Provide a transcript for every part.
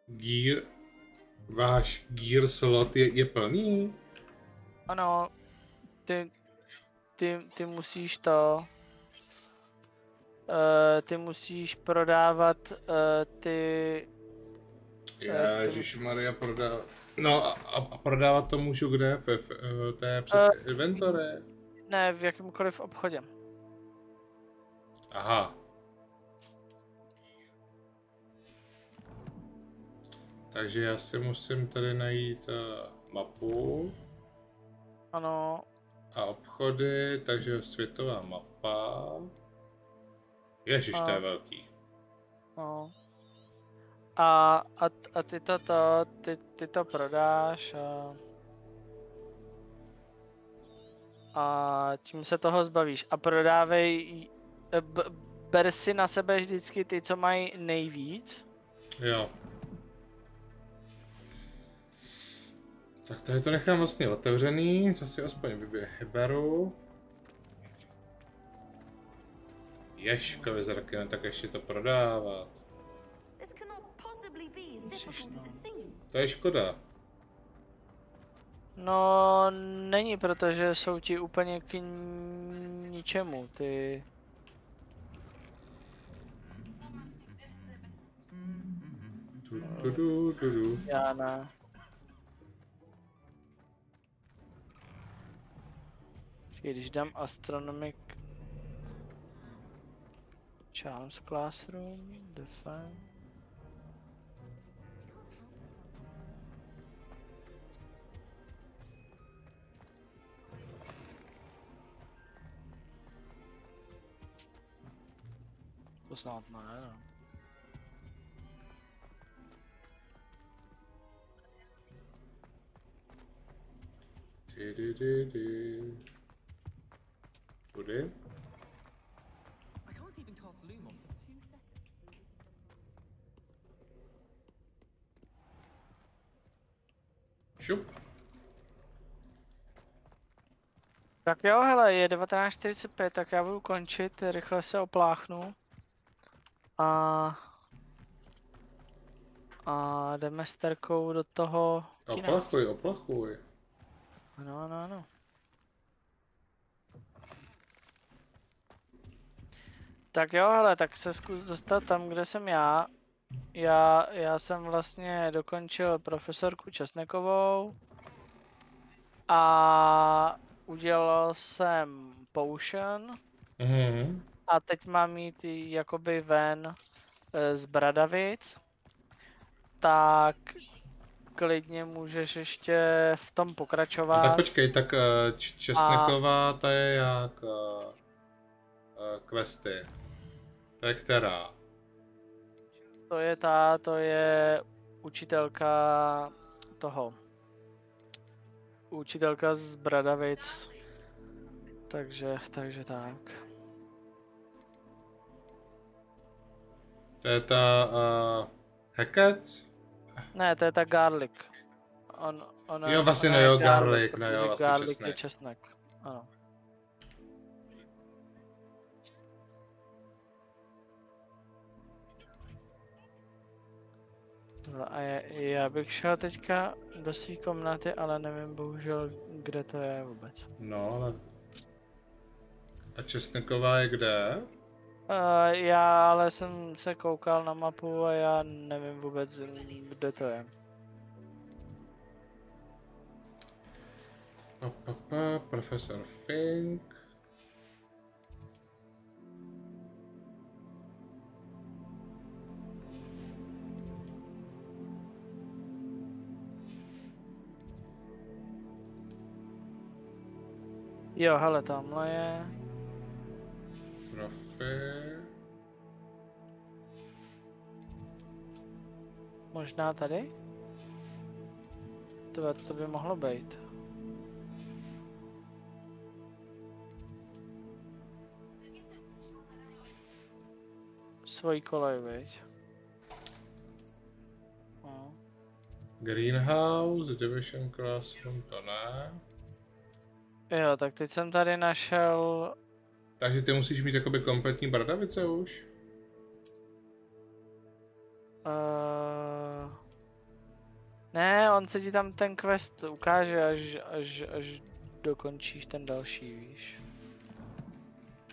Gear, váš gear slot je plný? Ano, ty musíš to... ty musíš prodávat ty... Ježišmarja, prodávat. No a prodávat to můžu kde? To je přes inventory? Ne, v jakémkoliv obchodě. Aha. Takže já si musím tady najít mapu. Ano. A obchody, takže světová mapa. Ježiš, to je velký. No. A ty to prodáš a tím se toho zbavíš. A prodávej, ber si na sebe vždycky ty, co mají nejvíc. Jo. Tak tady to nechám vlastně otevřený, to si aspoň vyberu. Ježkovi zraky, no tak ještě to prodávat. To je škoda. No, není, protože jsou ti úplně k ničemu, ty... Já ne. Když dám astronomic charms classroom, define. To snad ne, no. Tudy. Šup. Tak jo, hele, je 19:45, tak já budu končit, rychle se opláchnu. A jdeme s Terkou do toho kina. Oplachuj. Ano. Tak jo, hele, tak se zkus dostat tam, kde jsem já. Já jsem vlastně dokončil profesorku Česnekovou. A udělal jsem potion. A teď mám jít jakoby ven z Bradavic. Tak klidně můžeš ještě v tom pokračovat. A tak počkej, tak Česneková, ta je jak questy. To je která? To je učitelka toho. Učitelka z Bradavic. Takže tak. To je ta Hekec? Ne, to je ta garlic. Jo, vlastně no jo, garlic, no jo, vlastně garlic je česnek. Ano. A já bych šel teďka do své komnaty, ale nevím bohužel, kde to je vůbec. No, ale... A Česneková je kde? Já ale jsem se koukal na mapu a já nevím vůbec, kde to je. Profesor Fink. Jo, hele, tamhle je. Trofej. Možná tady? To by mohlo být. Svojí kolej, viď? No. Greenhouse, Division Classroom, to ne. Jo, tak teď jsem tady našel... Takže ty musíš mít jakoby kompletní Bradavice už? Ne, on se ti tam ten quest ukáže, až dokončíš ten další, víš.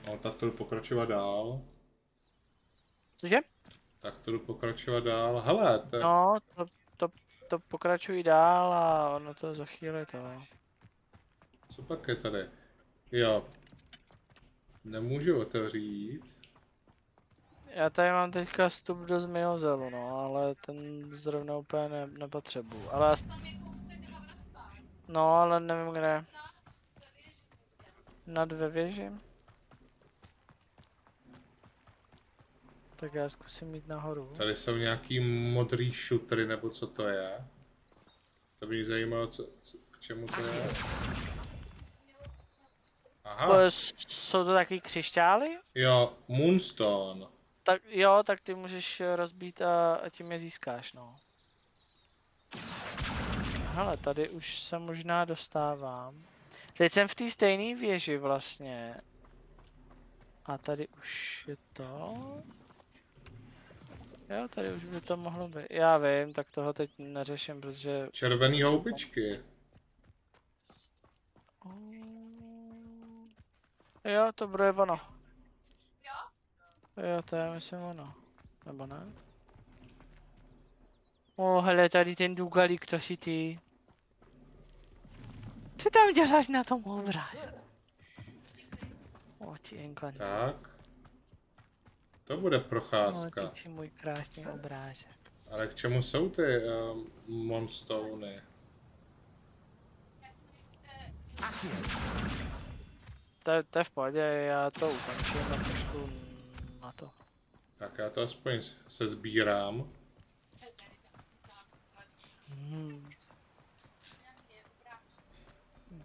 No, tak to jdu pokračovat dál. Cože? Tak to jdu pokračovat dál. Hele, to... No, to pokračují dál a ono to za chvíli to. Co pak je tady? Jo. Nemůžu otevřít. Já tady mám teďka vstup do zmiozelu, no, ale ten zrovna úplně nepotřebuju. Ale... No, ale nevím kde. Nad ve věži? Tak já zkusím jít nahoru. Tady jsou nějaký modrý šutry, nebo co to je? To by mě zajímalo, k čemu to je. Aha. Jsou to taky křišťály? Jo, moonstone. Tak jo, tak ty můžeš rozbít a tím je získáš, no. Hele, tady už se možná dostávám. Teď jsem v té stejné věži vlastně. A tady už je to. Jo, tady už by to mohlo být. Já vím, tak toho teď neřeším, protože... Červený houbičky. Jo, to bude ono. Jo, to je myslím ono. Nebo ne? Hele, tady ten dugalík, to si ty. Co tam děláš na tom obrázku? Tak. To bude procházka. Ty můj krásný obrázek. Ale k čemu jsou ty monstony? To je v pohodě, já to ukončím a trošku na to. Tak já to aspoň se sbírám.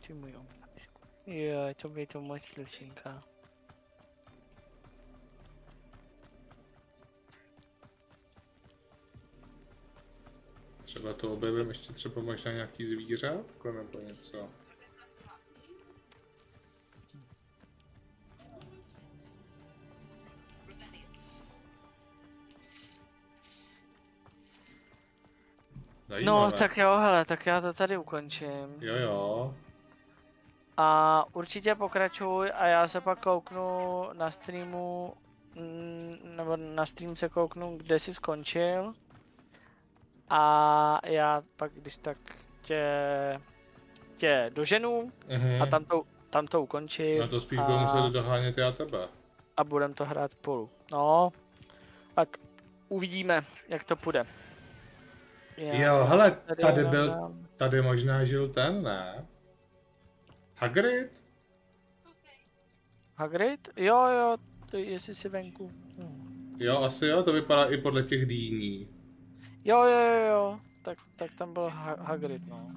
Ty můj obrázek. Jo, to by to moc lusinka. Třeba to objevím ještě třeba možná nějaký zvířátko nebo něco. Zajímavé. No tak jo, hele, tak já to tady ukončím. Jo. A určitě pokračuj a já se pak kouknu na streamu, nebo na stream se kouknu, kde jsi skončil. A já pak, když tak tě doženu a tam to ukončím. No to spíš budu muset dohánět já tebe. A budem to hrát spolu. No, tak uvidíme, jak to půjde. Jo, hele, tady možná žil ten, ne? Hagrid? Hagrid? Jo, jestli si venku. Jo, asi jo, to vypadá i podle těch dýní. Jo, tak tam byl Hagrid, no.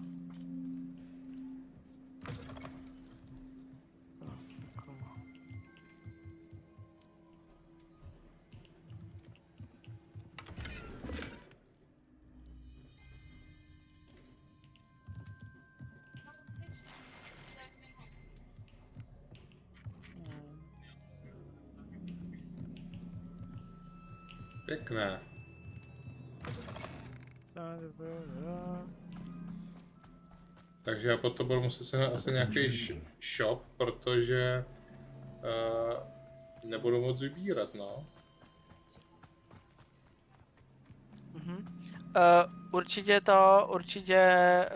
Pěkné. Takže já potom budu muset se asi nějaký shop, protože nebudu moc vybírat, no. Určitě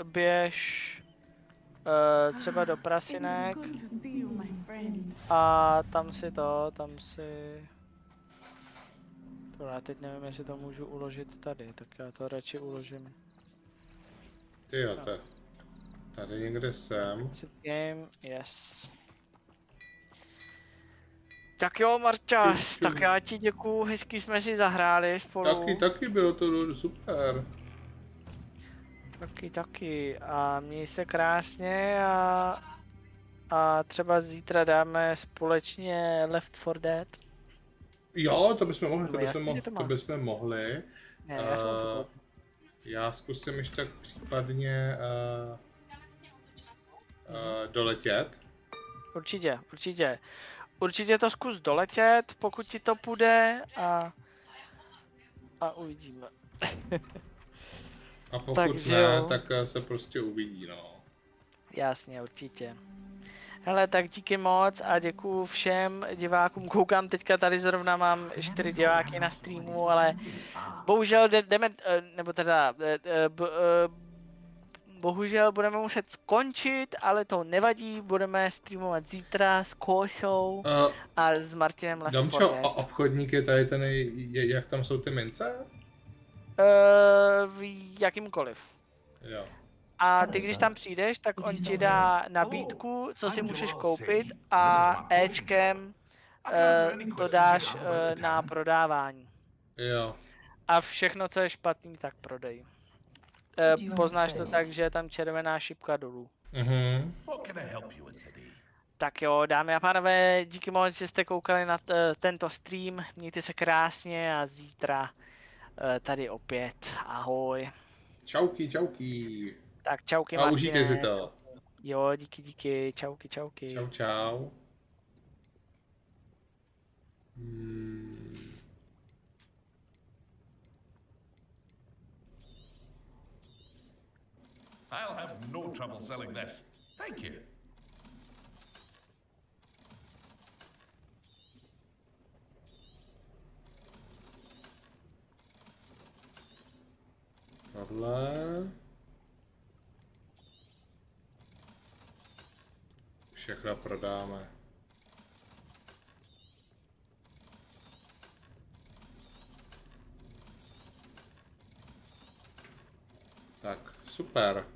běž třeba do Prasinek a tam si to já teď nevím, jestli to můžu uložit tady, tak já to radši uložím. Ty jo, tady někde jsem. Game, yes. Tak jo, Marčas, tak já ti děkuju, hezky jsme si zahráli spolu. Taky bylo to super. Taky a měj se krásně a třeba zítra dáme společně Left 4 Dead. Jo, to bychom mohli, Ne, já jsem to já zkusím ještě tak případně doletět. Určitě to zkus doletět, pokud ti to půjde a uvidíme. A pokud Takže ne, jo. tak se prostě uvidí, no. Jasně, určitě. Hele, tak díky moc a děkuju všem divákům. Koukám teďka tady zrovna mám 4 diváky na streamu, ale bohužel jdeme, nebo teda, bohužel budeme muset skončit, ale to nevadí, budeme streamovat zítra s Kóšou a s Martinem Domčo, Left4 Dead. obchodník je tady ten, jak tam jsou ty mince? V jakýmkoliv. Jo. A ty, když tam přijdeš, tak on ti dá nabídku, co si můžeš koupit a Ečkem to dáš na prodávání. Jo. A všechno, co je špatný, tak prodej. Poznáš to tak, že je tam červená šipka dolů. Tak jo, dámy a pánové, díky moc, že jste koukali na tento stream. Mějte se krásně a zítra tady opět. Ahoj. Čauky, čauky. Tak čauky, a Martine. užijte si to. Jo, díky, čauky, čauky. Čau, čau. I'll have no trouble selling this. Thank you. Tohle. Všechno prodáme. Tak, super.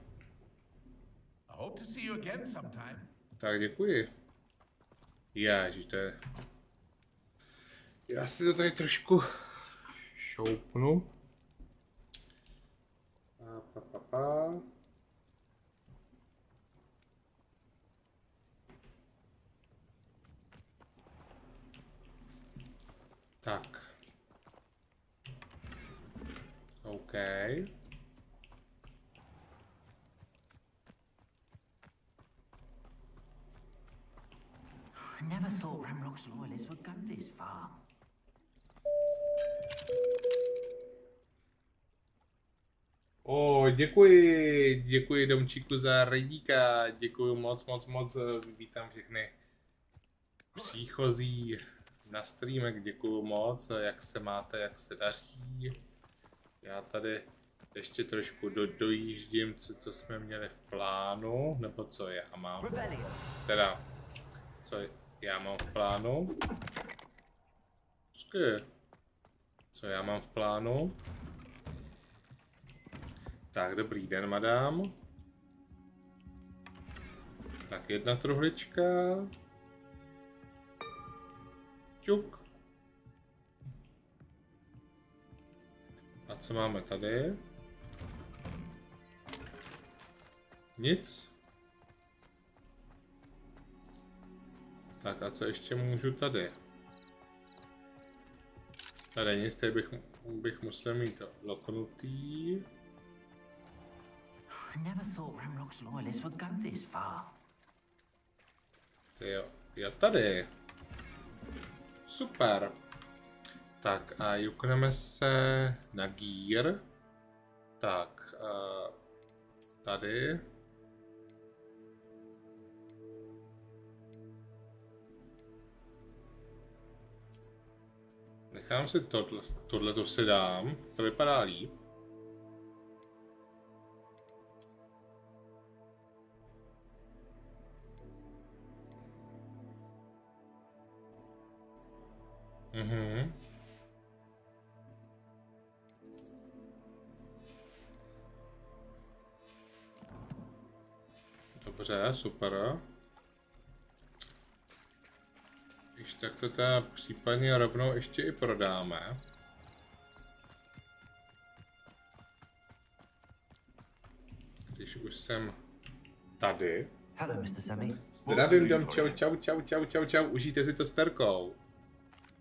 I hope to see you again sometime. Tak děkuji. Ježiš, to je... Já si to tady trošku šoupnu. Tak. OK. I never thought Ramrock's loyalists would go this far. Děkuji Domčíku za raidíka, děkuji moc, vítám všechny příchozí na streamek, děkuji moc, jak se máte, jak se daří. Já tady ještě trošku dojíždím, co jsme měli v plánu, nebo co já mám, teda, co já mám v plánu. Co já mám v plánu? Tak, dobrý den, madám. Tak, 1 truhlička. Ťuk. A co máme tady? Nic. Tak a co ještě můžu tady? Tady nic, tady bych musel mít loknutý. I never thought Ramrock's loyalists would go this far. Jo, tady. Super. Tak a jukneme se na gear. Tak, tady. Nechám si tohle to si dám, to vypadá líp. Dobře, super. Když tak to teda případně rovnou ještě i prodáme. Když už jsem tady. Hello, Mr. Sammy. Zdravím, dom, čau, užijte si to s terkou.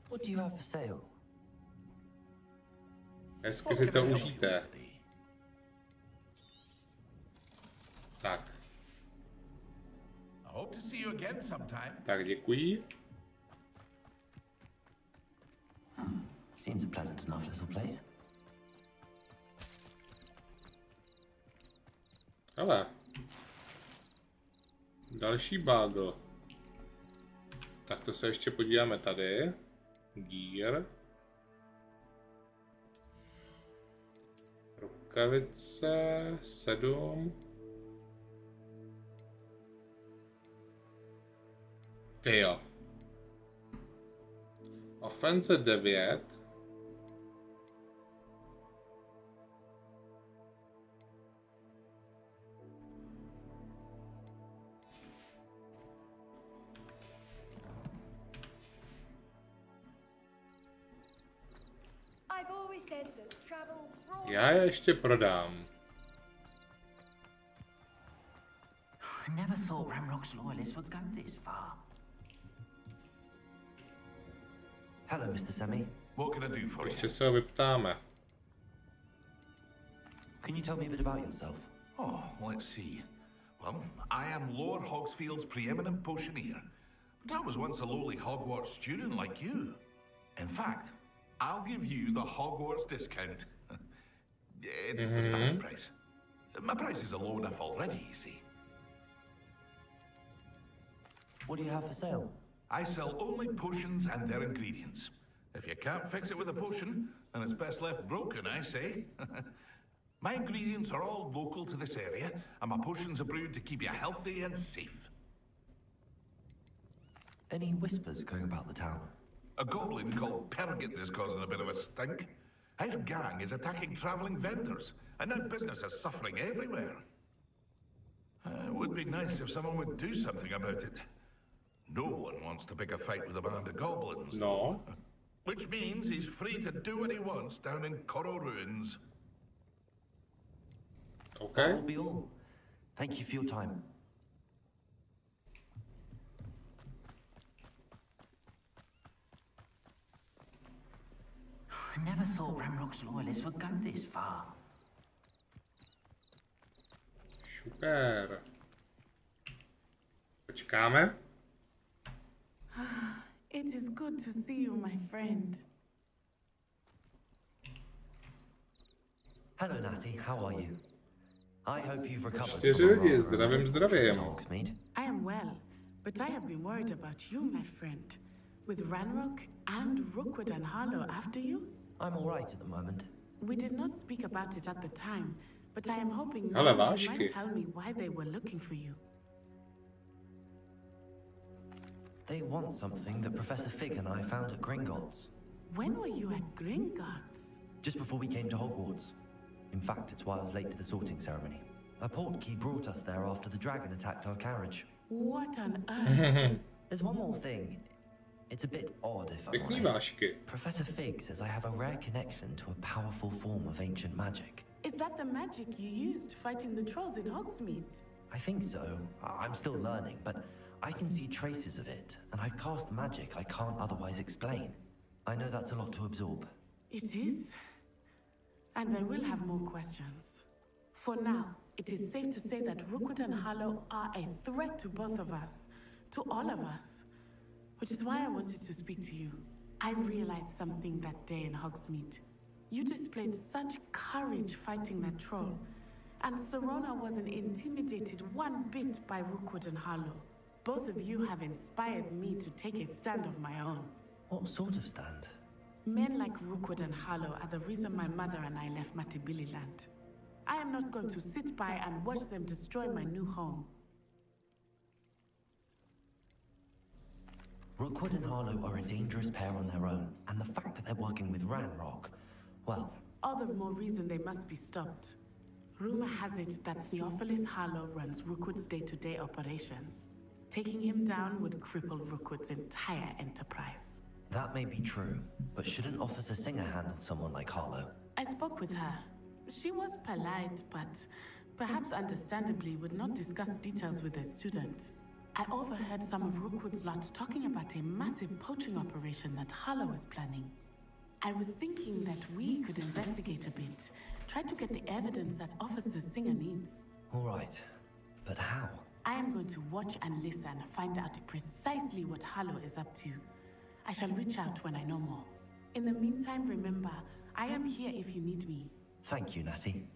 What do you have for sale? Hezky si to užijte. Tak. I hope to see you again sometime. Tak, děkuji. Seems a pleasant enough little place. Hele. Další bagel. Tak to se ještě podíváme tady. Gear. Rukavice 7. Tyjo. Offense 9. Já je ještě prodám. I never thought Ramrock's loyalists would go this far. Hello, Mr. Semi. What can I do for you? Ještě se ho vyptáme. Can you tell me a bit about yourself? Oh, let's see. Well, I am Lord Hogsfield's preeminent potioneer, but I was once a lowly Hogwarts student like you. In fact, I'll give you the Hogwarts discount. It's the standard price. My prices are low enough already, you see. What do you have for sale? I sell only potions and their ingredients. If you can't fix it with a potion, then it's best left broken, I say. My ingredients are all local to this area, and my potions are brewed to keep you healthy and safe. Any whispers going about the town? A goblin called Pergit is causing a bit of a stink. His gang is attacking traveling vendors, and now business is suffering everywhere. It would be nice if someone would do something about it. No one wants to pick a fight with a band of goblins. No. Which means he's free to do what he wants down in Corro Ruins. Okay. That will be all. Thank you for your time. I never thought Ramrock's loyalists would go this far. Super. Počkáme. It is good to see you, my friend. Hello, Natty. How are you? I hope you've recovered. 4 lidi, zdravím, zdravím. I am well, but I have been worried about you, my friend. With Ranrock and Rookwood and Harlow after you? I'm all right at the moment. We did not speak about it at the time, but I am hoping Ale now you vážky. might tell me why they were looking for you. They want something that Professor Fig and I found at Gringotts. When were you at Gringotts? Just before we came to Hogwarts. In fact, it's why I was late to the sorting ceremony. A portkey brought us there after the dragon attacked our carriage. What on earth? There's one more thing. It's a bit odd if I'm Pěkný honest. vášky. Professor Fig says I have a rare connection to a powerful form of ancient magic. Is that the magic you used fighting the trolls in Hogsmeade? I think so. I'm still learning, but I can see traces of it, and I've cast magic I can't otherwise explain. I know that's a lot to absorb. It is. And I will have more questions. For now, it is safe to say that Rookwood and Harlow are a threat to both of us, to all of us. Which is why I wanted to speak to you. I realized something that day in Hogsmeade. You displayed such courage fighting that troll, and Serona wasn't intimidated one bit by Rookwood and Harlow. Both of you have inspired me to take a stand of my own. What sort of stand? Men like Rookwood and Harlow are the reason my mother and I left Matabeleland. I am not going to sit by and watch them destroy my new home. Rookwood and Harlow are a dangerous pair on their own, and the fact that they're working with Ranrock, well... All the more reason they must be stopped. Rumor has it that Theophilus Harlow runs Rookwood's day-to-day operations. Taking him down would cripple Rookwood's entire enterprise. That may be true, but shouldn't Officer Singer handle someone like Harlow? I spoke with her. She was polite, but perhaps understandably would not discuss details with a student. I overheard some of Rookwood's lot talking about a massive poaching operation that Harlow is planning. I was thinking that we could investigate a bit, try to get the evidence that Officer Singer needs. All right, but how? I am going to watch and listen, find out precisely what Harlow is up to. I shall reach out when I know more. In the meantime, remember, I am here if you need me. Thank you, Natty.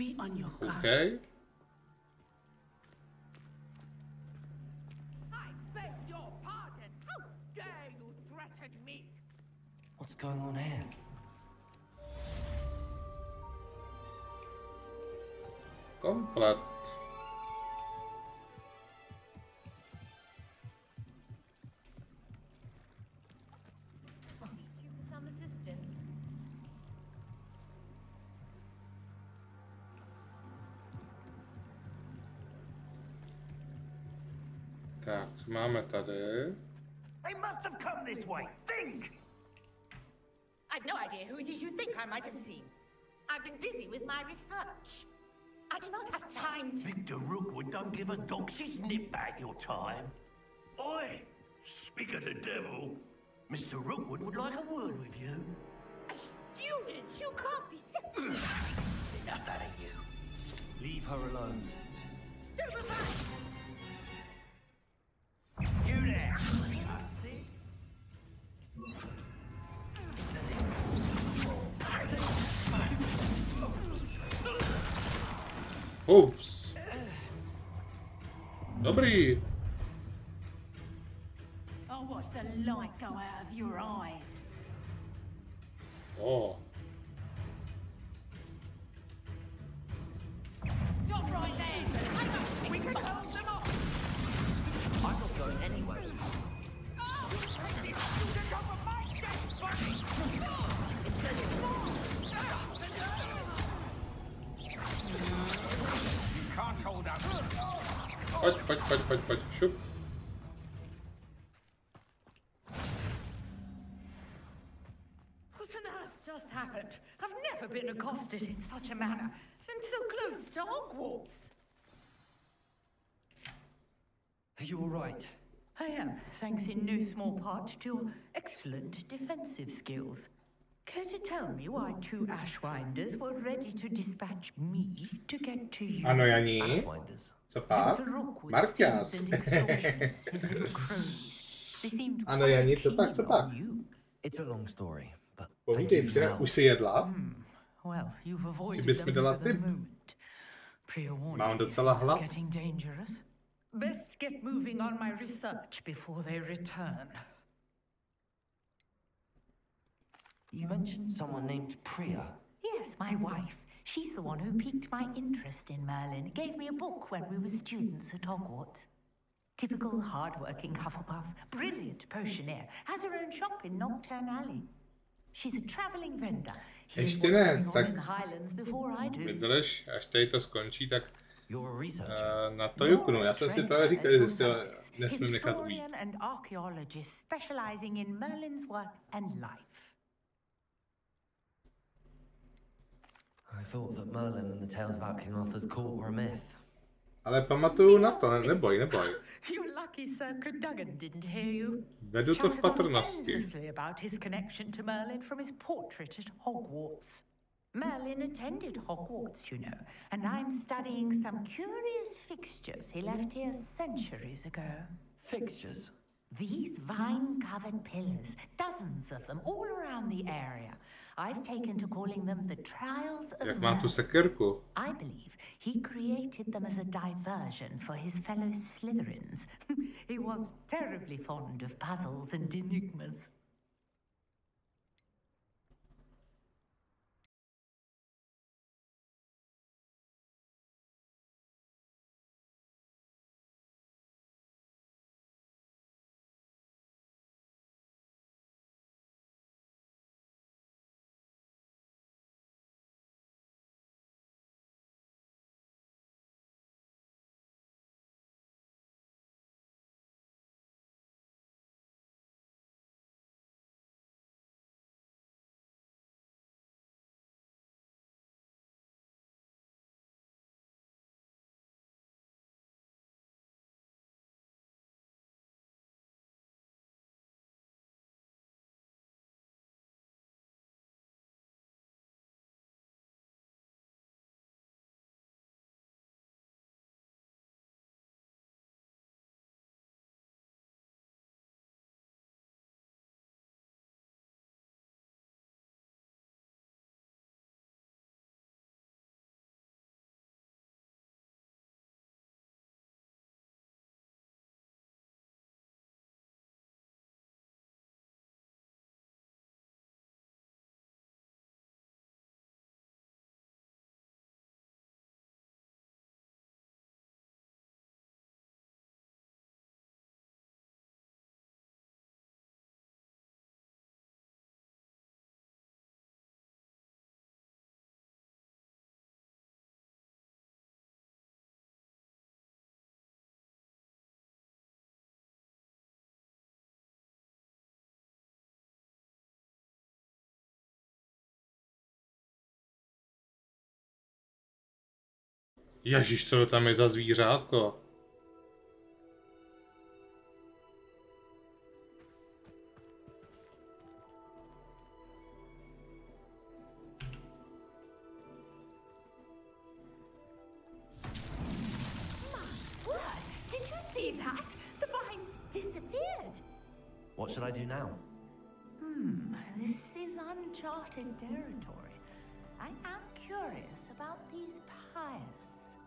Be on your guard. OK. I beg your pardon. How dare you threaten me? What's going on here? Komplet. Need you for some assistance. Tak, co máme tady? They must have come this way. Think! I've no idea who it is you think I might have seen. I've been busy with my research. I do not have time to... Mr. Rookwood don't give a dog's nip back your time. Oi! Speak of the devil. Mr. Rookwood would like a word with you. A student! You can't be so... Enough out of you. Leave her alone. Stupefy! You there! I see. Ups. Dobrý. I'll watch the light go out of your eyes. O. Stop right there! Hang on! We can hold them off! I'm not going anywhere. Pojď. Šup. What on earth just happened? I've never been accosted in such a manner, and so close to Hogwarts. Are you all right? I am, thanks in no small part to your excellent defensive skills. Care to tell me why two Ashwinders were ready to dispatch me to get to you? Ano, Janí. Ashwinders. Co pak? Victor Rookwood's Marťas. thieves and extortionists, his little crows. They seemed Ano, quite Janí, co keen pak? on you. It's a long story, but thank Povídej, you for včera help. už si jedla? Well, you've avoided bys mi them dala for the tip? moment. Pre-warned Mám you, docela it's hlad. getting dangerous. Best get moving on my research before they return. You mentioned someone named Priya. Yes, my wife. She's the one who piqued my interest in Merlin. Gave me a book when we were students at Hogwarts. Typical hard-working Hufflepuff, brilliant potioneer, has her own shop in Nocturne Alley. She's a traveling vendor. Hears Ještě what's ne, going on tak in the Highlands before I do. vydrž, až tady to skončí, tak You're a researcher. na to juknu. Já jsem si právě říkal, že si ho nesmím nechat ujít. Historian and archaeologist specializing in Merlin's work and life. I thought that Merlin and the tales about King Arthur's court were a myth. Ale pamatuju na to, neboj. You're lucky Sir Cadogan didn't hear you. Vedu to v Chatters on patrnosti. endlessly about his connection to Merlin from his portrait at Hogwarts. Merlin attended Hogwarts, you know, and I'm studying some curious fixtures he left here centuries ago. Fixtures. These vine-covered pillars, dozens of them all around the area. I've taken to calling them the Trials of Jak mám tu Merlin. sekirku? I believe he created them as a diversion for his fellow Slytherins. He was terribly fond of puzzles and enigmas. Ježiš, co tam je za zvířátko? What should I do now? This is uncharted territory. I am curious about these pyres.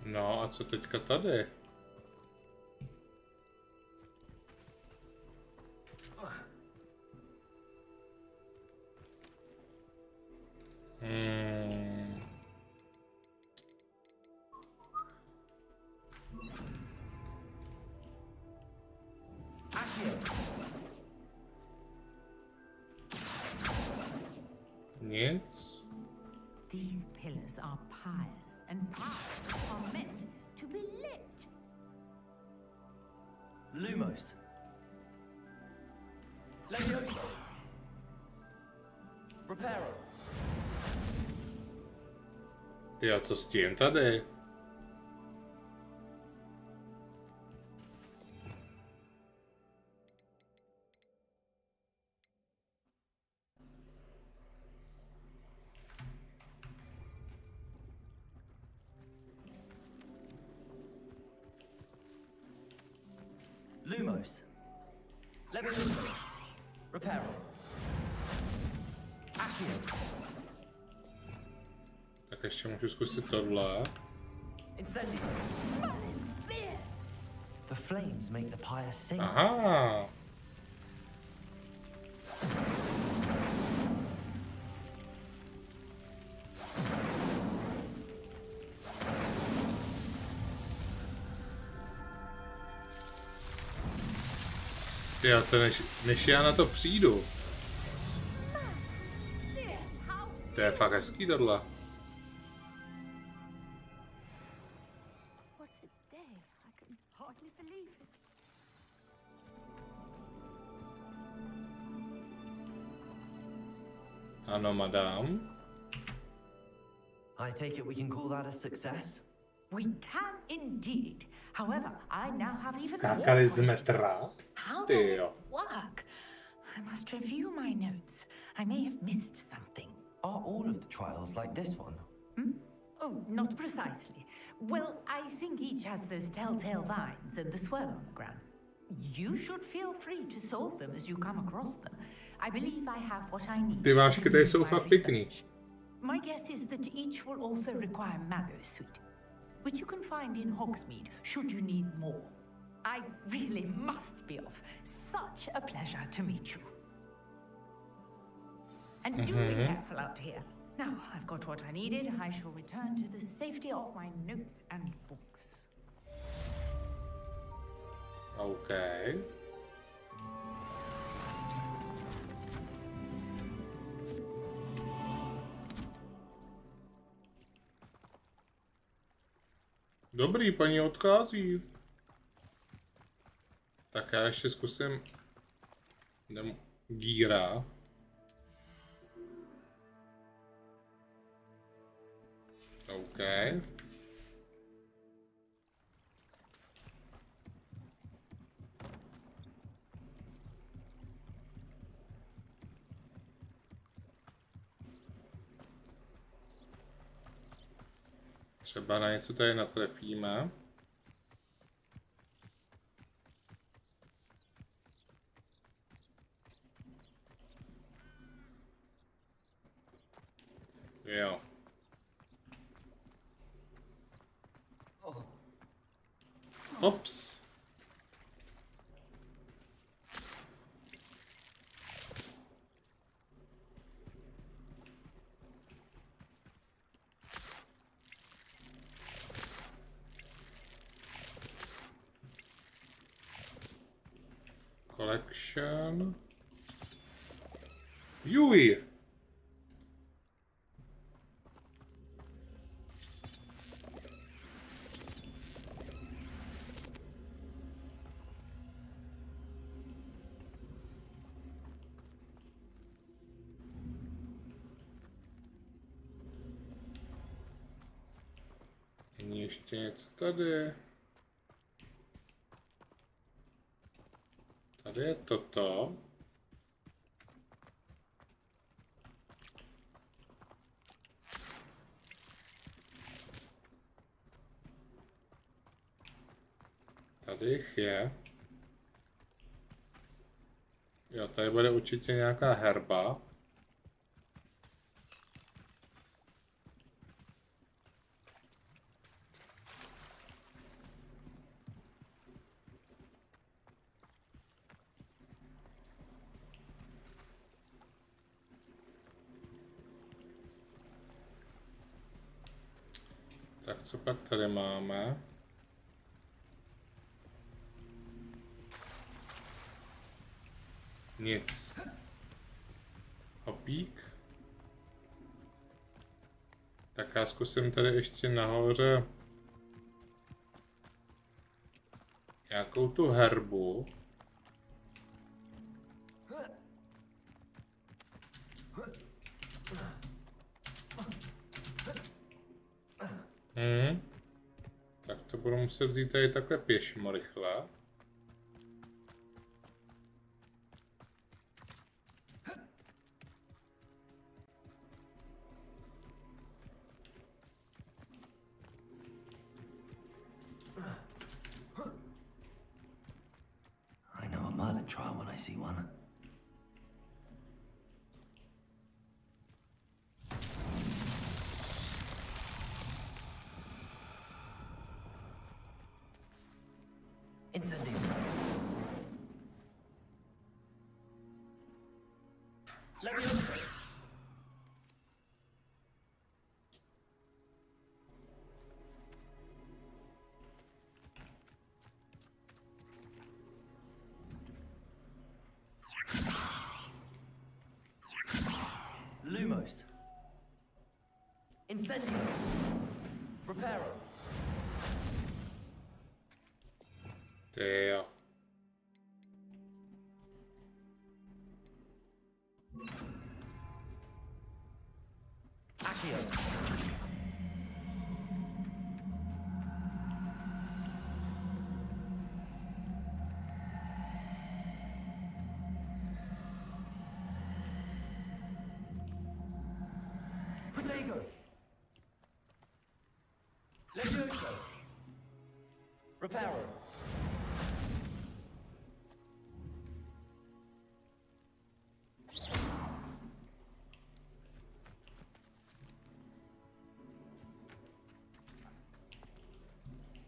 No a co teďka tady? Nic. These pillars are pyres, and pyres are meant to be lit. Lumos. Levioso. Reparo. Ty a co s tím tady? Lumos. Levioso. Reparo. Accio. Tak ještě můžu zkusit tohle. Incendio. The flames make the pyre sing. Aha. Já to než já na to přijdu. To je fakt hezký tohle. Ano, madam. I take it we can call that a success? We can indeed. However, I now have even Skákali z metra? How does it work? I must review my notes. I may have missed something. Are all of the trials like this one? Oh, not precisely. Well, I think each has those telltale vines and the swirl on the ground. You should feel free to solve them as you come across them. I believe I have what I need. Ty vášky tady jsou fakt pěkný. My guess is that each will also require mallow sweet, which you can find in Hogsmeade should you need more. I really must be off. Such a pleasure to meet you. And do be careful out here. Now I've got what I needed. I shall return to the safety of my notes and books. Okay. Dobrý, paní odchází. Tak já ještě zkusím gíra. OK. Třeba na něco tady natrefíme. Jo. Ops. Collection. Juj. Není ještě něco tady. Tady je toto. Tady jich je. Jo, tady bude určitě nějaká herba. Tak co pak tady máme? Nic. Hopík. Tak já zkusím tady ještě nahoře nějakou tu herbu. Tak to budu muset vzít tady takhle pěšmo rychle. I know a Merlin trial when I see one. Incendio. Leviosa. Lumos. Incendio. Reparo. Ty jo. Accio. Protego. Levioso. Reparo.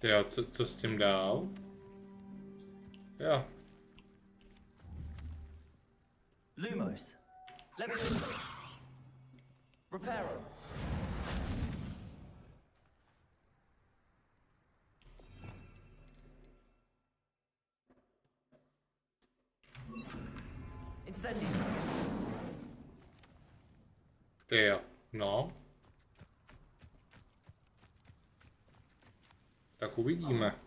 Jo, co s tím dál? Jo. Lumos. Levioso. Reparo. Incendio. Ty jo. No. Tak uvidíme.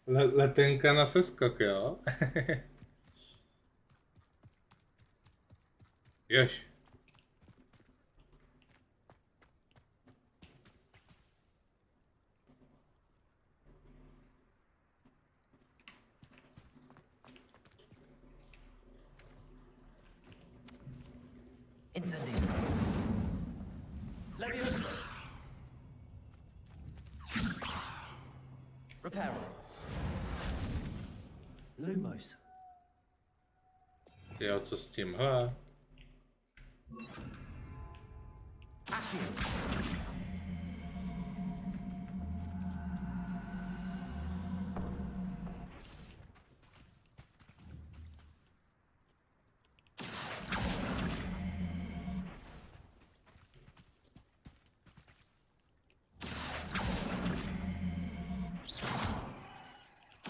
Letenka na seskok, jo? Jež. Incendio. Levioso. Reparo. Lumos. Jo, co s tímhle? Accio.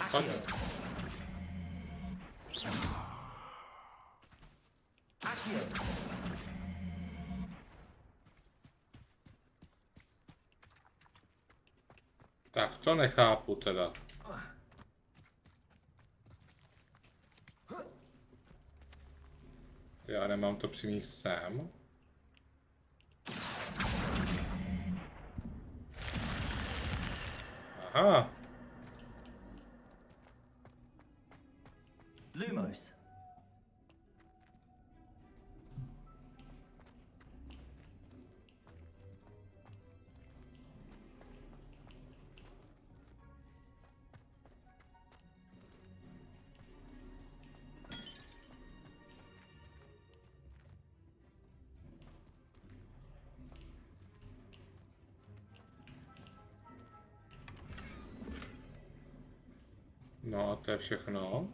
Accio. Accio. Tak to nechápu teda. Já nemám to přinést sem. Aha. Lumos. No a to je všechno.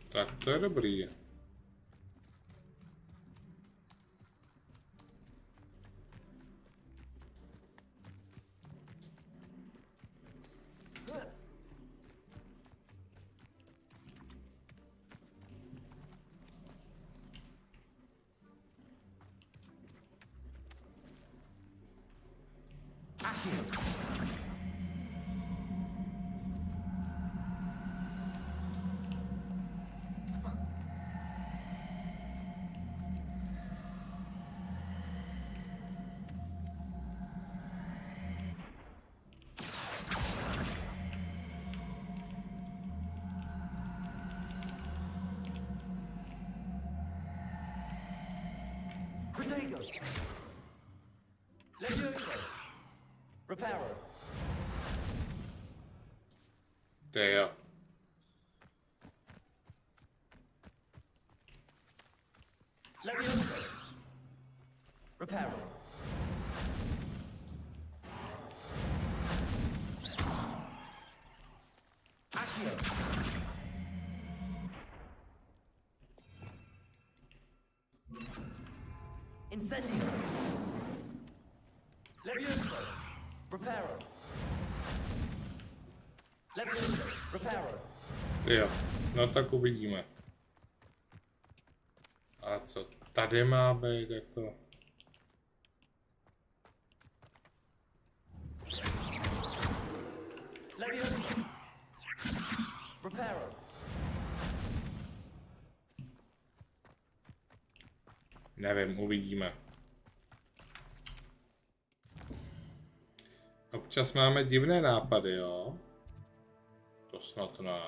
Tak to je dobrý. Protego. Levioso. Reparo. Jo. Levioso. Reparo. Accio. Incendio. Levioso. Reparo. Levioso. Reparo. Jo. No tak uvidíme. A co tady má být jako? Levioso. Reparo. Nevím, uvidíme. Občas máme divné nápady, jo? To snad ne.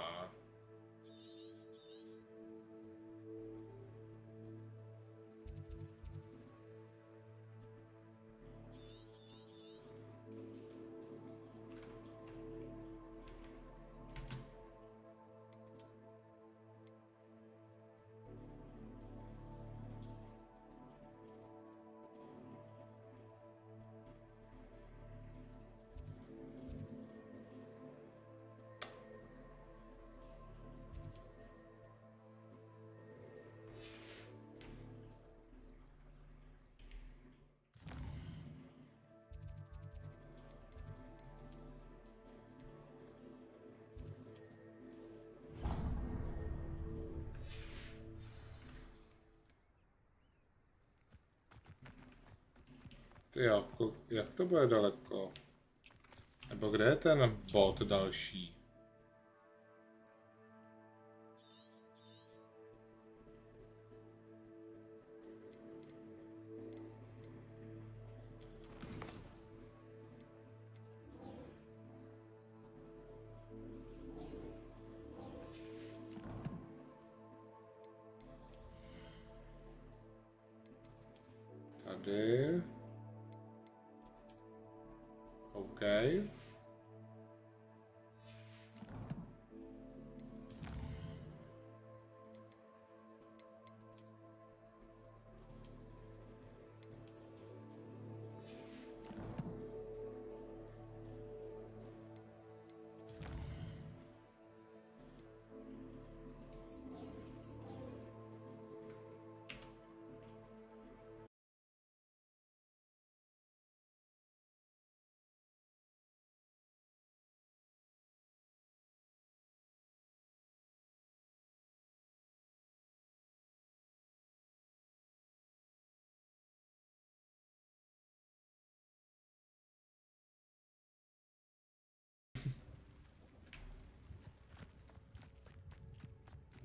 Jo, jak to bude daleko? Nebo kde je ten bod další? Tady. OK.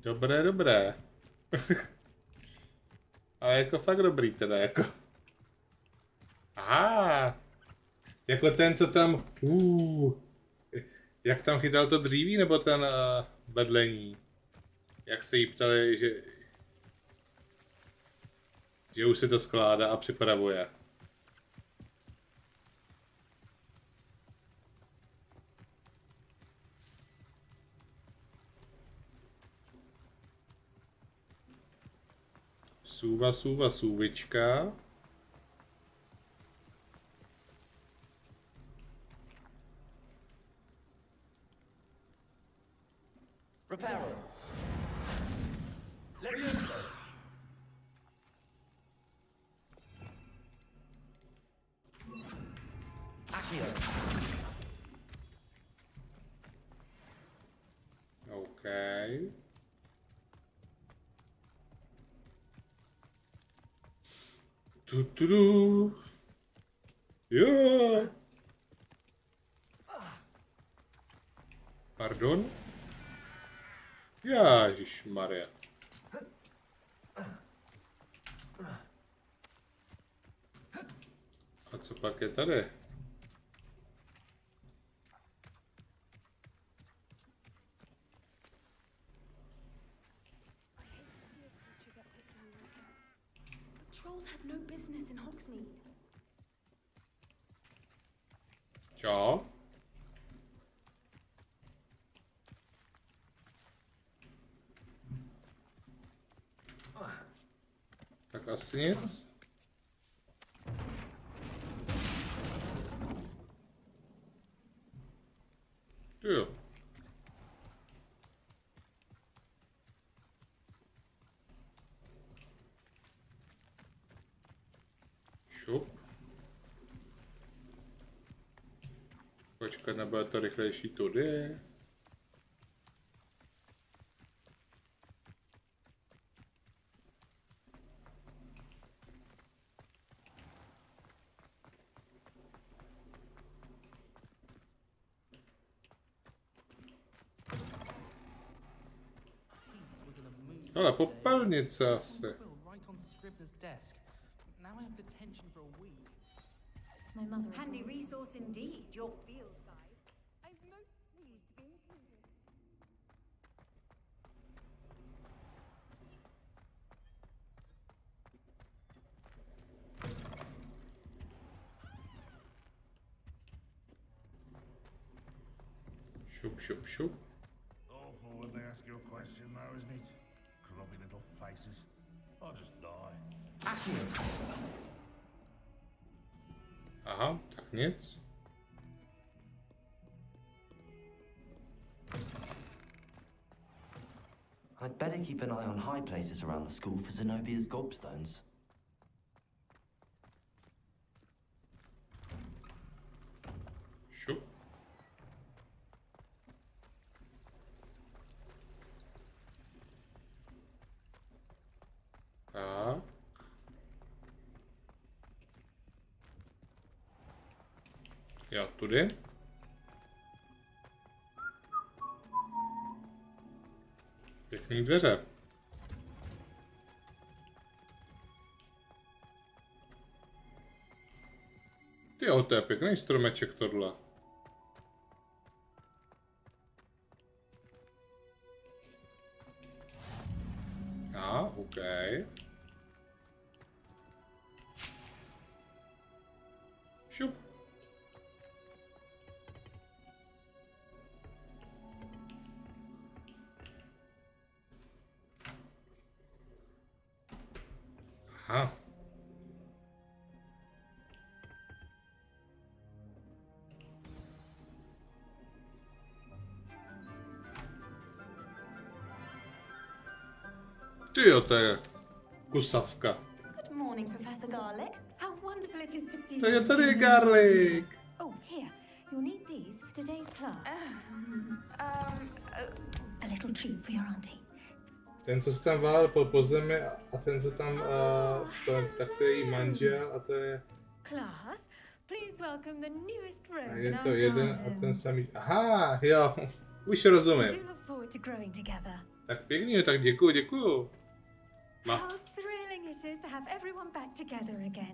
Dobré, dobré. Ale jako fakt dobrý teda, jako. Aha. Jako ten, co tam... Jak tam chytal to dříví, nebo ten bydlení? Jak se jí ptali, že už si to skládá a připravuje. Sůvička. Reparo. Levioso. Accio. Okay. Tudu. Jo. Pardon? Ježišmarja. A co pak je tady? Čo? Tak asi nic. Jo. Šup. Počkat, nebude to rychlejší tudy. Ale popelnice asi. Handy resource indeed, your field guide. I'm most pleased to be included. Šup. Awful when they ask you a question though, isn't it? Grubby little faces. I'll just lie. Aha, tak nic. I'd better keep an eye on high places around the school for Zenobia's gobstones. Šup. Tak. Jo, tudy. Pěkný dveře. Tyjo, to je pěkný stromeček tohle. OK. Šup. Aha. Tyjo, to je kusavka. Good morning, Professor Garlic. How wonderful it is to see To je tady Garlic. Oh, here. You'll need these for today's class. A little treat for your auntie. Ten, co se tam válel po zemi a ten, co tam, tak to je jí manžel a to je... Class, please welcome the newest rose A je in to our jeden garden. a ten samý... Aha, jo, už rozumím. Do look forward to growing together. Tak pěkný, tak děkuju.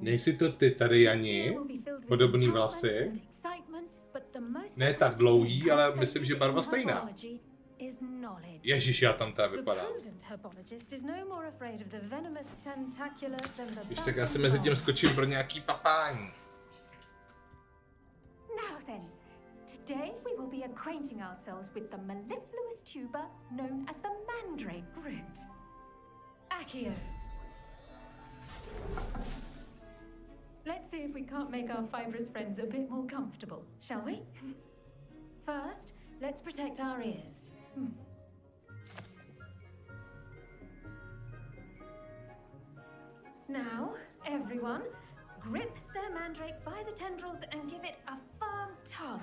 Nejsi to ty tady, Jani? Podobný vlasy? Ne tak dlouhý, ale myslím, že barva stejná. Ježiš, já tam teda vypadám. Víš, tak já si mezi tím skočím pro nějaký papání. Today we will be acquainting ourselves with the mellifluous tuber known as the mandrake root. Accio. Let's see if we can't make our fibrous friends a bit more comfortable, shall we? First, let's protect our ears. Now, everyone, grip their mandrake by the tendrils and give it a firm tug.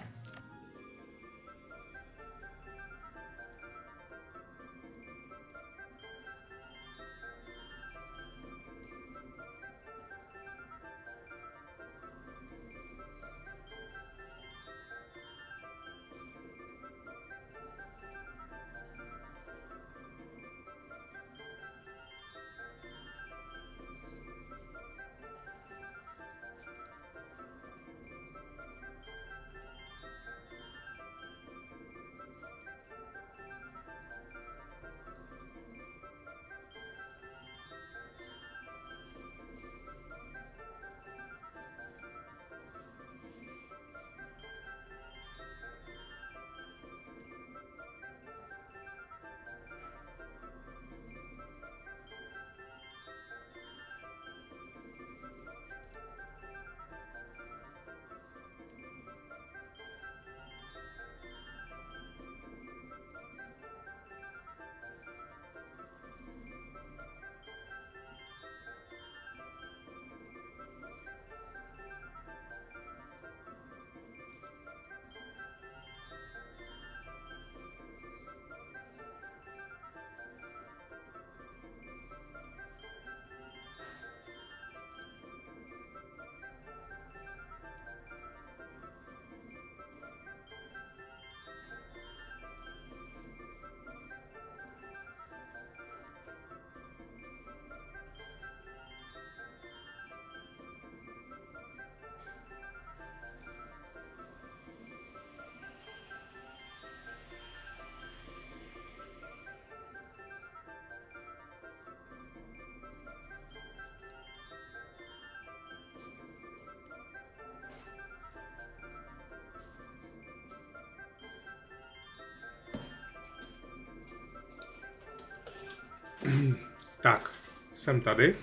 Tak, jsem tady.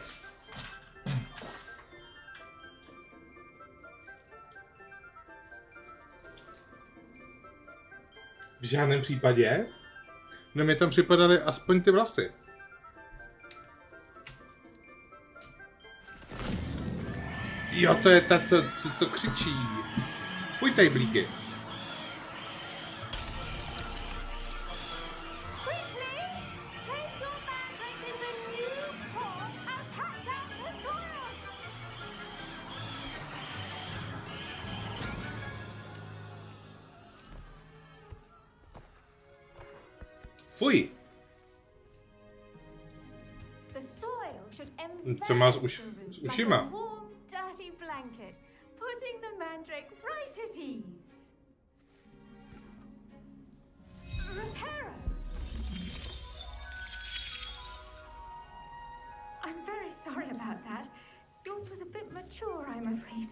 V žádném případě. No mě tam připadaly aspoň ty vlasy. Jo, to je ta, co křičí. Fuj, tady blíky. Fuj! Co má s ušima? I'm very sorry about that. Yours was a bit mature, I'm afraid.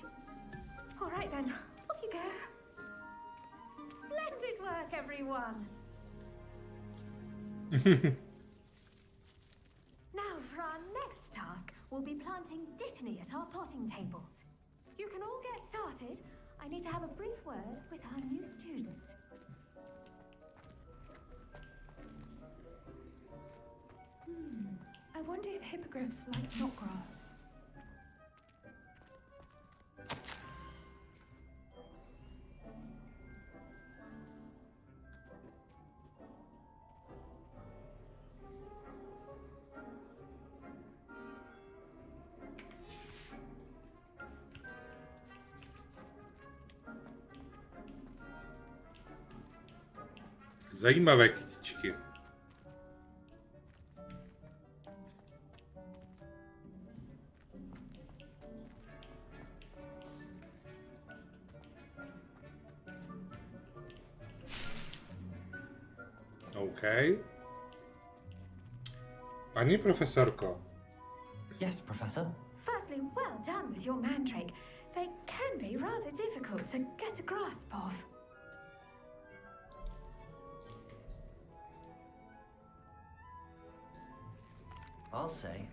All right then, off you go. Splendid work, everyone. Now for our next task, we'll be planting dittany at our potting tables. You can all get started. I need to have a brief word with our new student. I wonder if hippogriffs like knotgrass. Zajímavé kytičky. Paní profesorko. Yes, Professor. Firstly, well done with your mandrake. They can be rather difficult to get a grasp of. I'll say,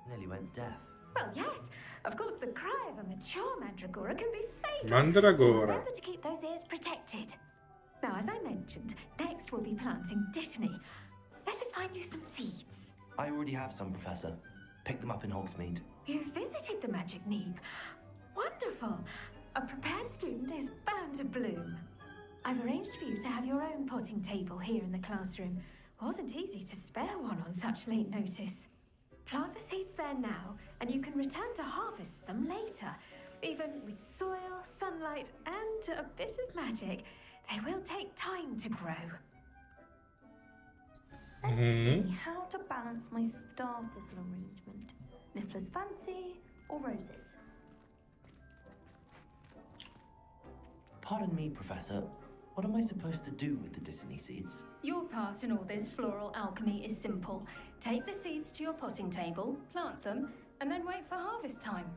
nearly went deaf. Well, yes. Of course, the cry of a mature mandragora can be fatal. Mandragora. So remember to keep those ears protected. Now, as I mentioned, next we'll be planting dittany. Let us find you some seeds. I already have some, Professor. Picked them up in Hogsmeade. You visited the magic neep. Wonderful. A prepared student is bound to bloom. I've arranged for you to have your own potting table here in the classroom. Wasn't easy to spare one on such late notice. Plant the seeds there now, and you can return to harvest them later. Even with soil, sunlight, and a bit of magic, they will take time to grow. Let's see how to balance my star thistle arrangement. Niffler's fancy or roses? Pardon me, Professor. What am I supposed to do with the dittany seeds? Your part in all this floral alchemy is simple. Take the seeds to your potting table, plant them, and then wait for harvest time.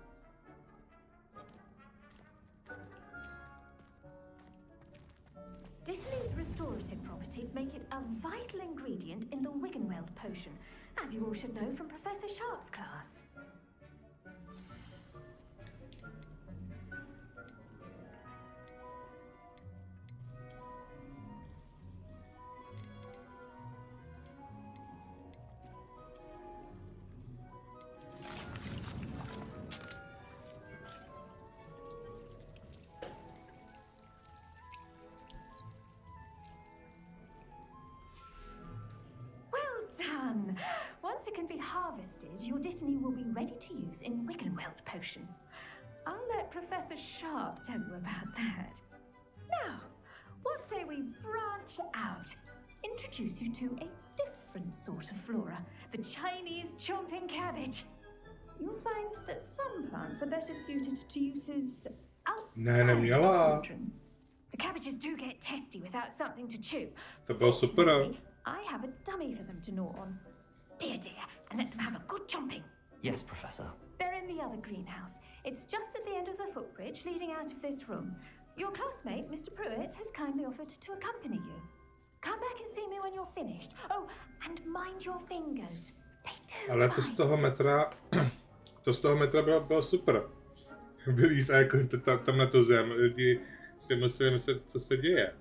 Dittany's restorative properties make it a vital ingredient in the Wiggenweld potion, as you all should know from Professor Sharp's class. Once it can be harvested, your dittany will be ready to use in Wiggenweld potion. I'll let Professor Sharp tell you about that. Now, what say we branch out? Introduce you to a different sort of flora, the Chinese chomping cabbage. You'll find that some plants are better suited to uses outside the cauldron. The cabbages do get testy without something to chew. To bylo super. I have a dummy for them to gnaw on. Be a dear and let them have a good chomping. Yes, Professor. They're in the other greenhouse. It's just at the end of the footbridge leading out of this room. Your classmate, Mr. Pruitt, has kindly offered to accompany you. Come back and see me when you're finished. Oh, and mind your fingers. They do. Ale to z toho metra bylo super. Byli se jako tam na tu zem, lidi si museli myslet, co se děje.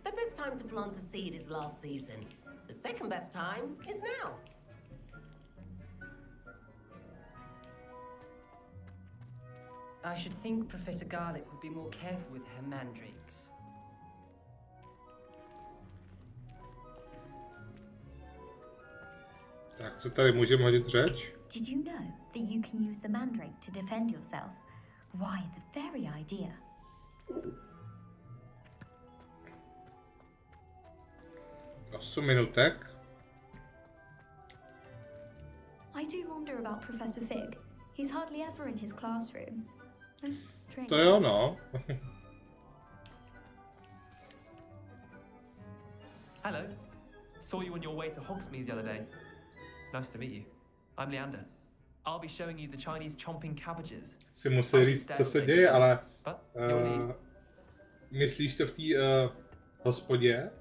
The best time to plant a seed is last season. The second best time is now. I should think Professor Garlick would be more careful with her mandrakes. Tak, co tady můžeme hodit řeč? Did you know that you can use the mandrake to defend yourself? Why, the very idea. 8 minutek. I do wonder about Professor Fig. He's hardly ever in his classroom. Strange. To jo, no. Hello. Saw you on your way to Hogsmeade the other day. Nice to meet you. I'm Leander. I'll be showing you the Chinese chomping cabbages. Si musí říct, co se děje, ale myslíš to v té hospodě?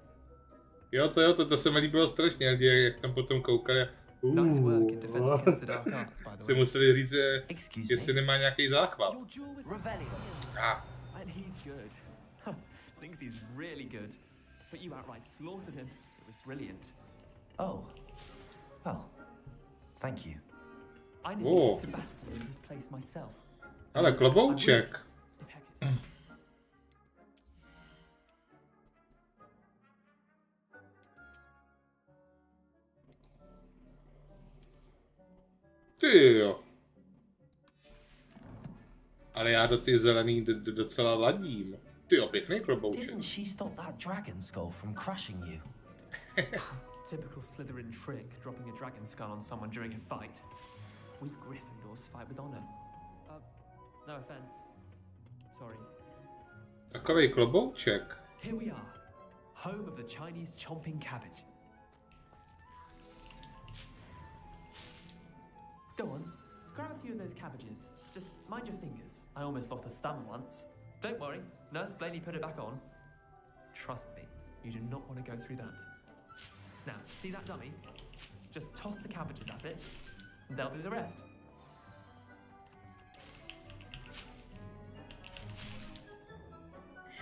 Jo, to se mi líbilo strašně, jak tam potom koukali. Si museli říct, jestli nemá nějaký záchvat. Thinks he's really good, but you outright slaughtered him. It was brilliant. Oh, well, thank you. I needed Sebastian in his place myself. Ale klobouček. Ty jo. Ale já do ty zelený docela ladím. Ty jo, pěkný klobouček. Didn't she stop that dragon skull from crushing you? Typical Slytherin trick, dropping a dragon skull on someone during a fight. We Gryffindors fight with honor. No offense. Sorry. Takovej klobouček. Here we are, home of the Chinese chomping cabbage. Go on, grab a few of those cabbages. Just mind your fingers. I almost lost a thumb once. Don't worry, Nurse Blaney put it back on. Trust me, you do not want to go through that. Now, see that dummy? Just toss the cabbages at it, and they'll do the rest.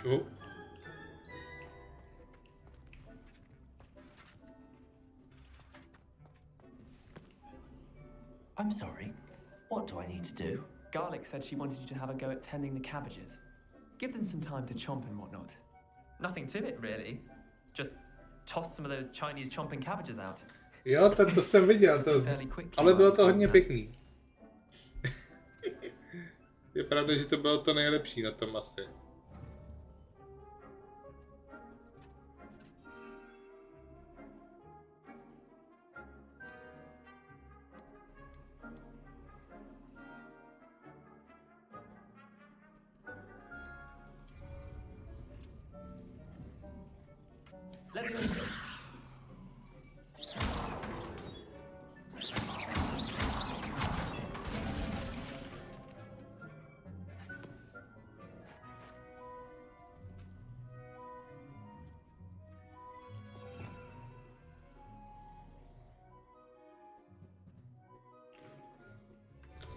Sure. I'm sorry. What do I need to do? Garlic said she wanted you to have a go at tending the cabbages. Give them some time to chomp and whatnot. Nothing to it, really. Just toss some of those Chinese chomping cabbages out. Jo, to jsem viděl, ale bylo to hodně pěkný. Je pravda, že to bylo to nejlepší na tom asi.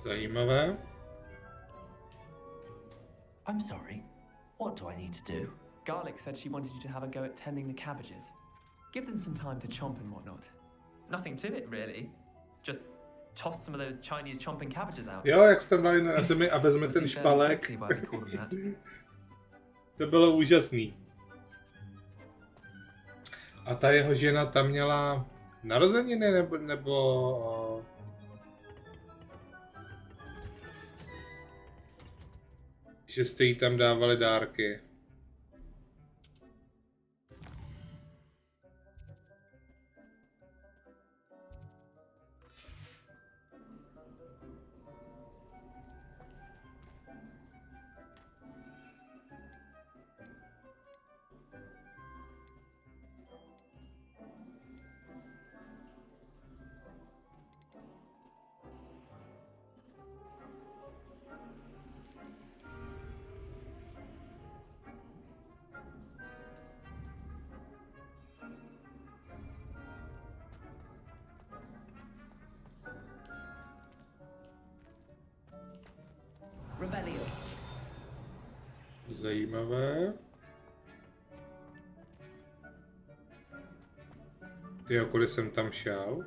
Zajímavé. I'm sorry. What do I need to do? Garlic said she wanted you to have a go at tending the cabbages. Give them some time to chomp and whatnot. Nothing to it, really. Just toss some of those Chinese chomping cabbages out. Jo, jak jste dali na zemi a vezme ten špalek. To bylo úžasný. A ta jeho žena tam měla narozeniny nebo že jste jí tam dávali dárky. Zajímavé. Tyjo, kudy jsem tam šel?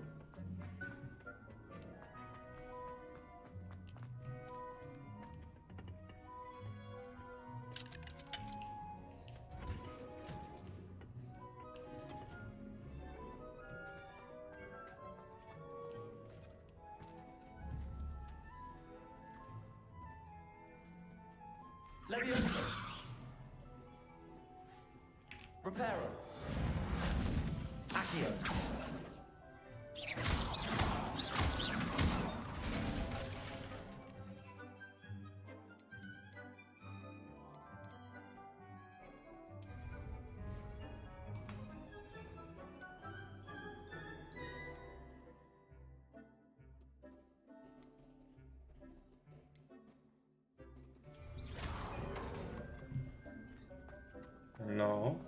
No.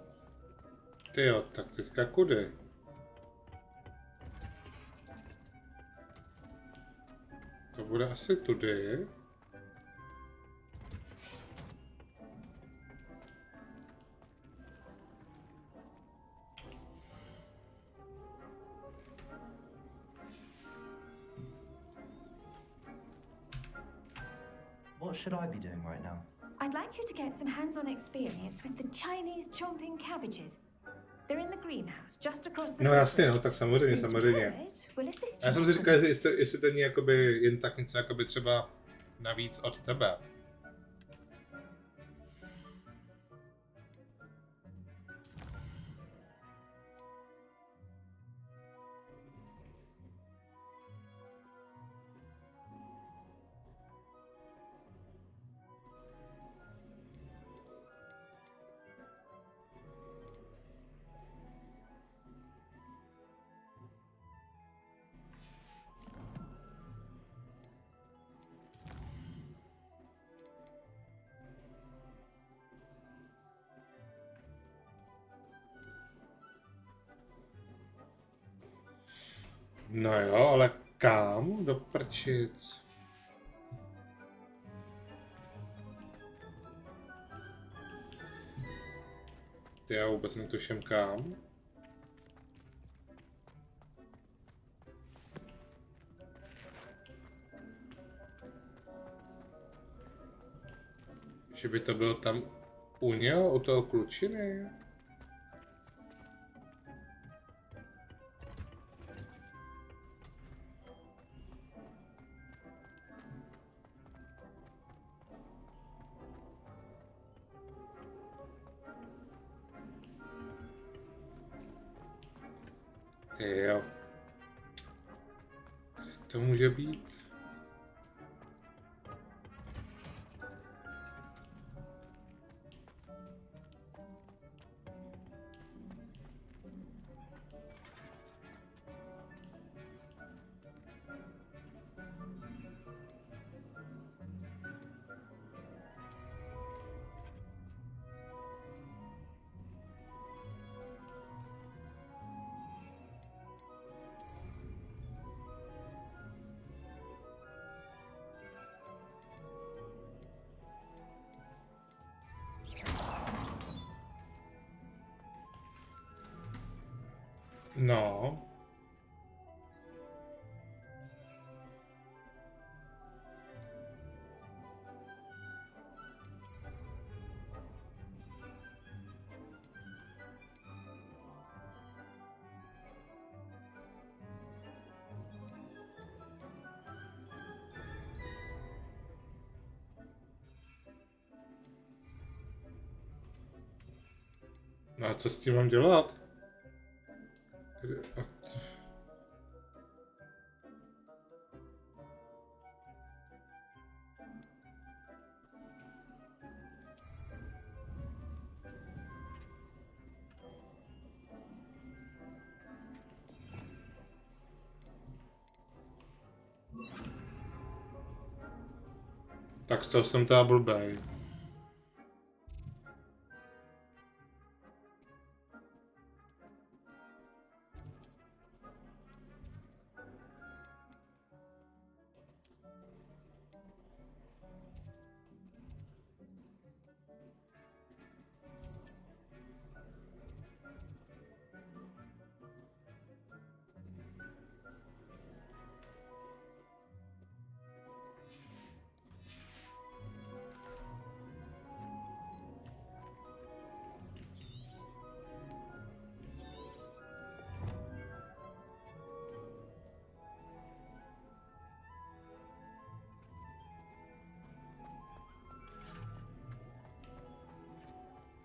Tyjo, tak teďka kudy? To bude asi tudy. What should I be doing right now? I'd like you to get some hands-on experience with the Chinese chomping cabbages. They're in the greenhouse, just across the... No jasně, no tak samozřejmě. Já jsem si říkal, jestli to není jakoby jen tak něco jakoby třeba navíc od tebe. No jo, ale kam? Do prčic. Ty já vůbec netuším kam. Že by to bylo tam u něho, u toho klučiny. Ty jo. Kde to může být? No. No a co s tím mám dělat? Tak z toho jsem teda blbej.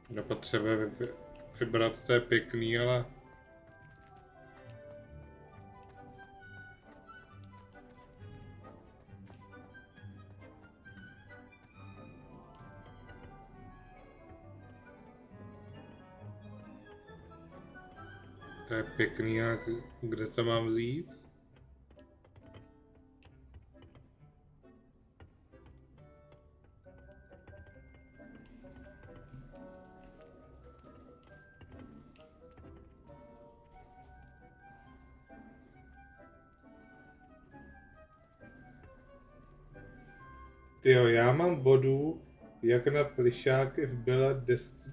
Nepotřebuje vybrat, to je pěkný, ale... To je pěkný, a kde to mám vzít? Tyjo, já mám bodů, jak na plišáky v byla 10.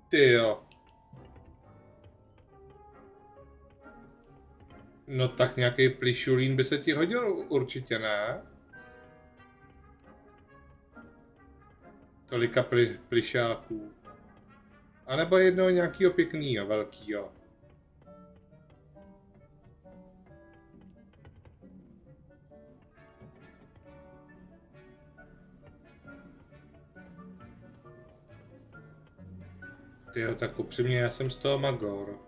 Tyjo. No tak nějaký plišulín by se ti hodil určitě, ne? Tolika plišáků. A nebo jednoho nějakýho pěknýho, velkýho. Tyjo, tak upřímně, já jsem z toho magor.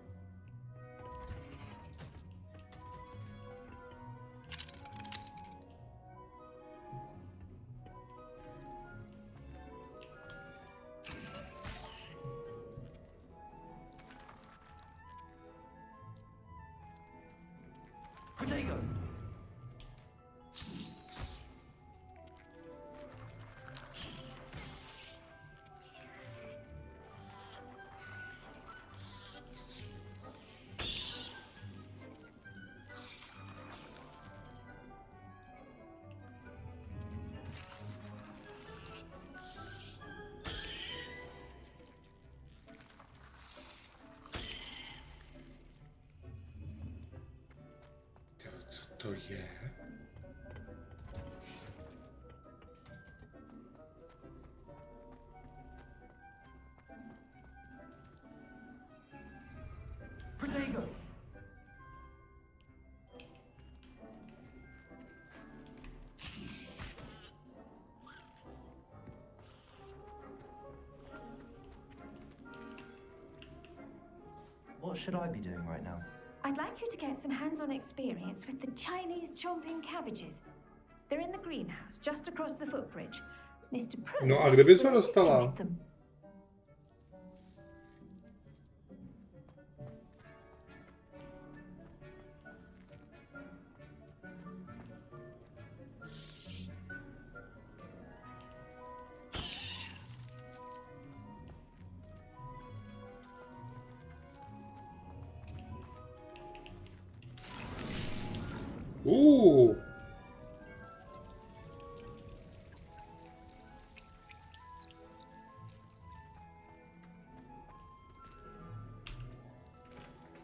to je? Protego! What should I be doing right now? I'd like you to get some hands-on experience with the Chinese chomping cabbages. They're in the greenhouse, just across the footbridge. Mr. Pruitt No a kde bys ho will assist you dostala? with them.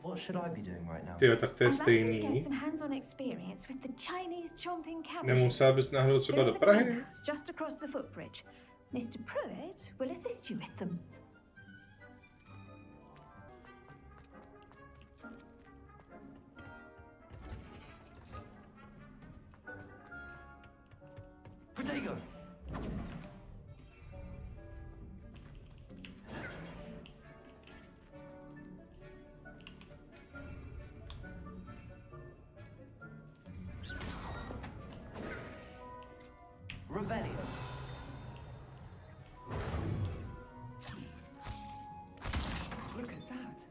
What should I be doing right now? Tyjo, tak to je I'd like you to get stejný. some hands-on experience with the Chinese chomping cabbages. Nemusela bys náhodou třeba They're do in the Prahy? greenhouse, just across the footbridge. Mr. Pruitt will assist you with them. Protego! Revelio. Look at that.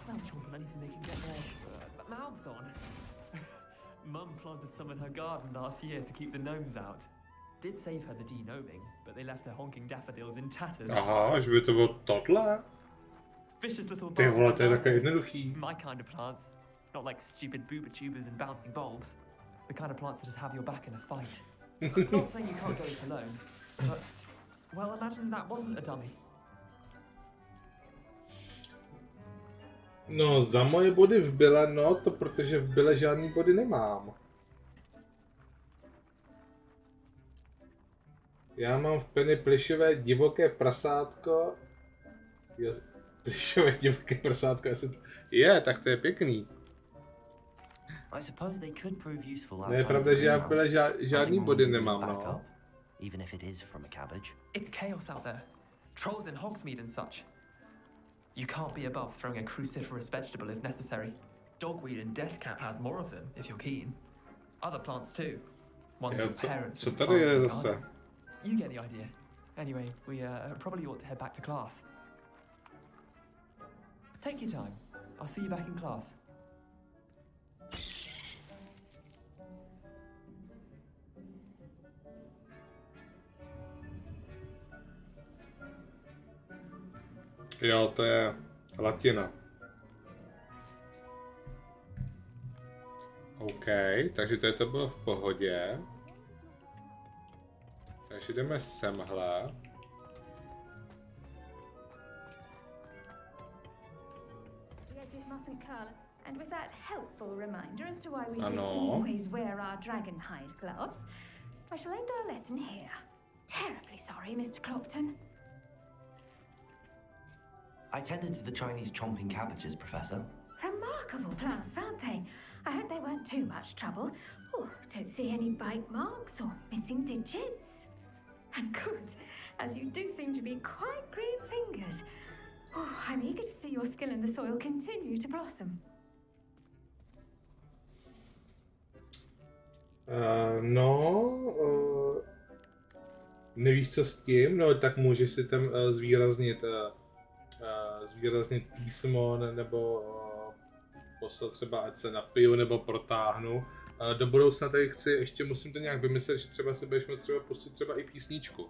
They'll chomp on anything they can get their mouths on. Mum planted some in her garden last year to keep the gnomes out. Did save her the de-gnoming, but they left her honking daffodils in tatters. Aha, že by to bylo tohle? Vicious little Ty vole, to je bastards, takové aren't they? jednoduchý. My kind of plants. Not like stupid booba tubers and bouncing bulbs. The kind of plants that just have your back in a fight. Not saying you can't go it alone, but, well, imagine that wasn't a dummy. No, za moje body v byle, no, to protože v byle žádný body nemám. Já mám v Penny plišové divoké prasátko. Jo, plišové divoké prasátko, je, tak to je pěkný. I suppose they could prove useful Ne, outside je pravda, the že já v greenhouse. byle žádný Having body one nemám, back no. up, even if it is from a cabbage. It's chaos out there. Trolls in Hogsmeade and such. You can't be above throwing a cruciferous vegetable if necessary. Dogweed and deathcap has more of them, if you're keen. Other plants too. Ones Jo, your parents co would tady je plant in the zase? garden. You get the idea. Anyway, we probably ought to head back to class. Take your time. I'll see you back in class. Jo, to je latina. OK, takže to bylo v pohodě. Takže jdeme semhle. And with that helpful reminder as to why we should Ano. always wear our dragon hide gloves, I shall end our lesson here. Terribly sorry, Mr. Clopton. I tended to the Chinese chomping cabbages, Professor. Remarkable plants, aren't they? I hope they weren't too much trouble. Oh, don't see any bite marks or missing digits. And good, as you do seem to be quite green-fingered. Oh, I'm eager to see your skill in the soil continue to blossom. Nevíš co s tím? No tak můžeš si tam zvýraznit písmo, nebo poslat třeba ať se napiju nebo protáhnu. Do budoucna tady musím to nějak vymyslet, že třeba si budeš moct třeba pustit třeba i písničku.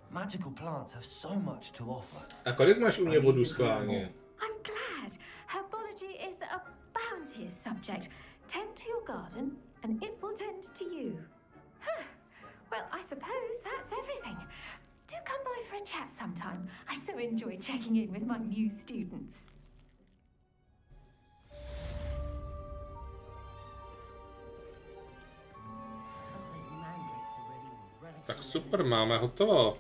Magical plants have so much to offer. A kolik máš u mě bodů schválně? I'm glad. Herbology is a bounteous subject. Tend to your garden and it will tend to you. Huh. Well, I suppose that's everything. Do come by for a chat sometime. I so enjoy checking in with my new students. Tak super, máme hotovo.